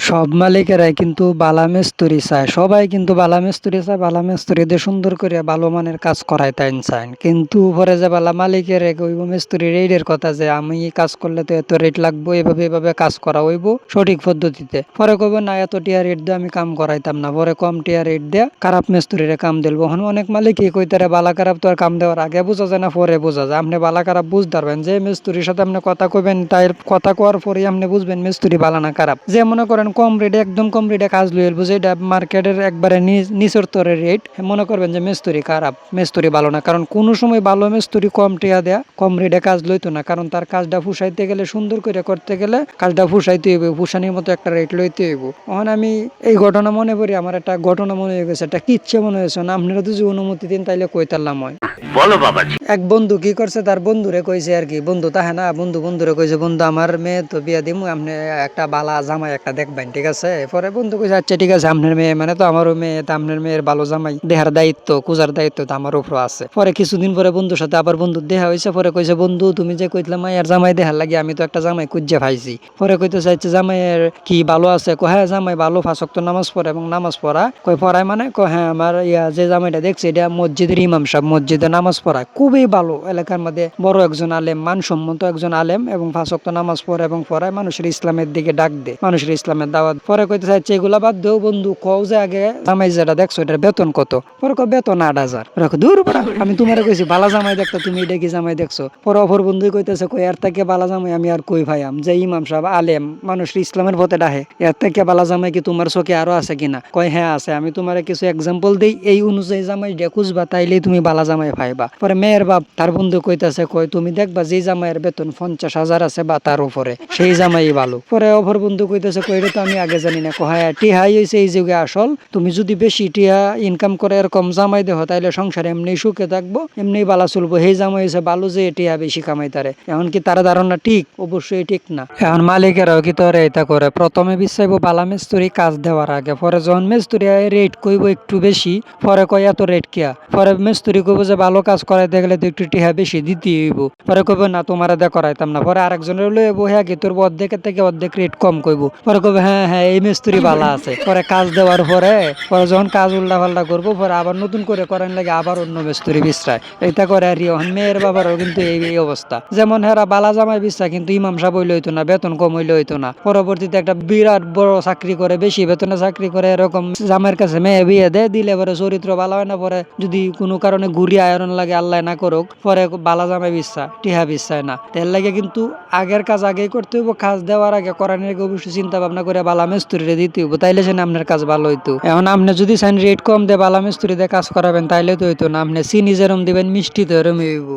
সব মালিকেরাই কিন্তু বালা মিস্ত্রি চায়, সবাই কিন্তু বালা মিস্ত্রি চায়, বালা মিস্ত্রি দিয়ে সুন্দর করে ভালো মানের কাজ করায় তাই চায়। কিন্তু পরে যে বালা মালিকের কইব মিস্ত্রির রেটের কথা যে আমি কাজ করলে তো এত রেট লাগবো, এভাবে এভাবে কাজ করা হইব সঠিক পদ্ধতিতে। পরে কইব না এত টিয়া রেট দিয়ে আমি কাম করাইতাম না, পরে কম টিয়া রেট দিয়ে খারাপ মিস্ত্রিরে কাম দিলবো। এখন অনেক মালিকই কইতারে বালা খারাপ তো আর কাম দেওয়ার আগে বোঝা যায় না, পরে বোঝা যায়। আপনি বালা খারাপ বুঝতে পারবেন যে মিস্ত্রির সাথে আপনি কথা কইবেন, তাই কথা কোয়ার পরে আপনি বুঝবেন মিস্ত্রি বালা না খারাপ। যে মনে করেন কম রেটে, একদম কম রেটে কাজ লইল বুঝে, এটা মার্কেটের একবারে নিচের তরের রেট, মনে করবেন যে মিস্ত্রি খারাপ, মিস্ত্রি ভালো না। কারণ কোনো সময় ভালো মিস্ত্রি কম টিয়া দেয়া, কম রেটে কাজ লইতো না। কারণ তার কাজটা ফুসাইতে গেলে, সুন্দর করে করতে গেলে কাজটা ফুসাইতে হইব, ফুসানির মতো একটা রেট লইতে হইব। এখন আমি এই ঘটনা মনে করি, আমার একটা ঘটনা মনে হয়ে গেছে, একটা কিচ্ছে মনে হয়েছে না। আপনারা যদি অনুমতি দিন তাইলে কইতারলাম হয়। বলো বাবাজি। এক বন্ধু কি করছে, তার বন্ধুরে কইছে আর কি, বন্ধু তাহে না, বন্ধুরে কইছে বন্ধু আমার মেয়ে তো বিয়া দিমু, আপনি একটা বালা জামাই একটা দেখবেন, ঠিক আছে? পরে বন্ধু কইছে আচ্ছা ঠিক আছে, আপনার মেয়ে মানে তো আমারও মেয়ে, তা আপনার মেয়ের ভালো জামাই দেহার দায়িত্ব, কুজার দায়িত্ব তো আমার উপর আছে। পরে কিছুদিন পরে বন্ধুর সাথে আবার বন্ধুর দেখা হয়েছে। পরে কইছে বন্ধু তুমি যে কইতলা মায়ের জামাই দেহার লাগে, আমি তো একটা জামাই কুজ্জে পাইছি। পরে কইতে চাইছে জামাইয়ের কি ভালো আছে? হ্যাঁ জামাই ভালো, 5 ওয়াক্ত নামাজ পড়ে এবং নামাজ পড়া। পড়ায় মানে হ্যাঁ আমার যে জামাইটা দেখছি এটা মসজিদের ইমাম সাহেব, মসজিদে নামাজ পড়ায়, খুবই ভালো, এলাকার মধ্যে বড় একজন আলেম, মানসম্মত একজন আলেম, এবং 5 ওয়াক্ত নামাজ পড়ে এবং পড়ায়, মানুষের ইসলামের দিকে ডাক দেয়, মানুষের ইসলামের দাওয়াত। পরে কইতে চাইছে এগুলা বাদ দেও বন্ধু, কও যে আগে জামাই যেটা দেখছো এটার বেতন কত? পরে বেতন 8,000। রাখো দূর পড়া, আমি তোমার কইছি বালা জামাই দেখতো, তুমি এটা কি জামাই দেখছো? পরে অপর বন্ধু কইতেছে এর থেকে বালা জামাই আমি আর কই ভাইয়াম, যে ইমাম সাহেব আলেম, মানুষের ইসলামের পথে ডাহে, এর থেকে বালা জামাই কি তোমার চোখে আরো আছে কিনা? হ্যাঁ আছে, আমি তোমার কিছু এক্সাম্পল দেই, এই অনুযায়ী জামাই খুঁজবা, তাইলেই তুমি বালা জামাই পাইবা। পরে মেয়ের বাপ তার বন্ধু কইতাছে তুমি দেখবা যে জামাইয়ের বেতন 50,000 আছে বা তার উপরে, সেই জামাই ভালো। পরে অপর বন্ধু কইতাছে এটা তো আমি আগে জানি না। হ্যাঁ টিহাই হইছে এই যুগে আসল, তুমি যদি বেশি টিহা ইনকাম করে এরকম জামাই দেহ, তাইলে সংসারে এমনি সুখে থাকবো, এমনি বালা চলবো। সেই জামাই হয়েছে ভালো যে টিহা বেশি কামাই তারে। এখন কি তারা ধারণা ঠিক? অবশ্যই ঠিক না। এখন মালিকেরাও কি তোরে এটা করে, প্রথমে বিশ্বাইবো বালা মিস্ত্রি কাজ দেওয়ার আগে, পরে যখন মিস্ত্রি রেট কইব একটু বেশি, পরে কয় এত রেট কিয়া? পরে মিস্ত্রি কইব যে ভালো কাজ করাইতে গেলে তো একটু টিহা বেশি দিতে হইব, পরে কইব না তোমার দে করাইতাম না। পরে আরেকজনের লইব, হ্যাঁ কি তোর অর্ধেকের থেকে অর্ধেক রেট কম কইব। পরে কইব হ্যাঁ হ্যাঁ এই মিস্ত্রি ভালো আছে। পরে কাজ দেওয়ার পরে যখন কাজ উল্টা পাল্টা করবো, পরে আবার নতুন করে করেন লাগে, আবার অন্য মিস্ত্রি বিশ্রায়, এটা করে। আর মেয়ের বাবারও কিন্তু এই অবস্থা। যেমন হেরা বালা জামাই বিশ্রায়, কিন্তু ইমাম সাহেব হইলে হইতো না, বেতন কম হইলে হইতো না। পরবর্তীতে একটা বিরাট বড় চাকরি করে, বেশি বেতনে চাকরি করে, এরকম জামাইয়ের কাছে মেয়ে বিয়ে দেয়, দিলে পরে চরিত্র ভালো হয় না। পরে যদি কোনো কারণে ঘুরি আয়রন লাগে, আল্লাহ না করুক, পরে বালা জামাই বিশ্বাস, টিহা বিশ্বাস না। তেল লাগে কিন্তু আগের কাজ আগেই করতে হইব, কাজ দেওয়ার আগে করানোর আগে অবশ্যই চিন্তা ভাবনা করে বালা মিস্ত্রিরে দিতে হইব, তাইলে সে আপনার কাজ ভালো হইতো। এখন আপনি যদি চান রেট কম দিয়ে বালা মিস্ত্রি দিয়ে কাজ করাবেন, তাইলে তো হইতো না। আপনি চিনি যেরম দিবেন, মিষ্টি তো এরম হইব।